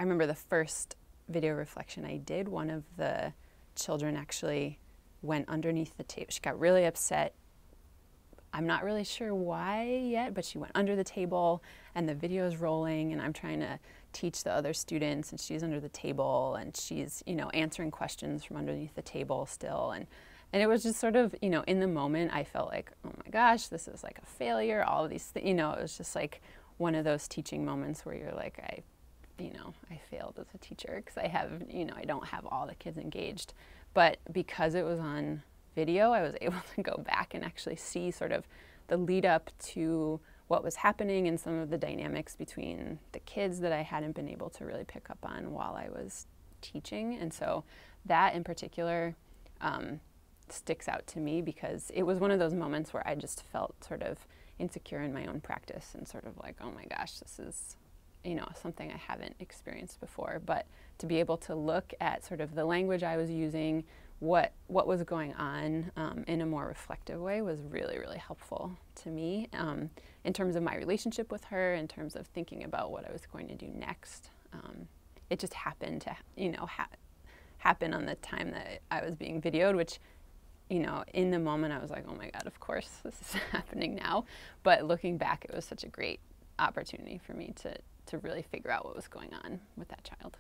I remember the first video reflection I did, one of the children actually went underneath the table. She got really upset. I'm not really sure why yet, but she went under the table and the video is rolling and I'm trying to teach the other students and she's under the table and she's, you know, answering questions from underneath the table still. And it was just sort of, you know, in the moment I felt like, oh my gosh, this is like a failure, all of these things, you know, it was just like one of those teaching moments where you're like, I failed as a teacher because I have, you know, I don't have all the kids engaged. But because it was on video, I was able to go back and actually see sort of the lead up to what was happening and some of the dynamics between the kids that I hadn't been able to really pick up on while I was teaching. And so that in particular sticks out to me because it was one of those moments where I just felt sort of insecure in my own practice and sort of like, oh my gosh, this is, you know, something I haven't experienced before. But to be able to look at sort of the language I was using, what was going on in a more reflective way was really, really helpful to me in terms of my relationship with her, in terms of thinking about what I was going to do next. It just happened to, you know, happen on the time that I was being videoed, which, you know, in the moment I was like, oh my God, of course this is happening now. But looking back, it was such a great opportunity for me to really figure out what was going on with that child.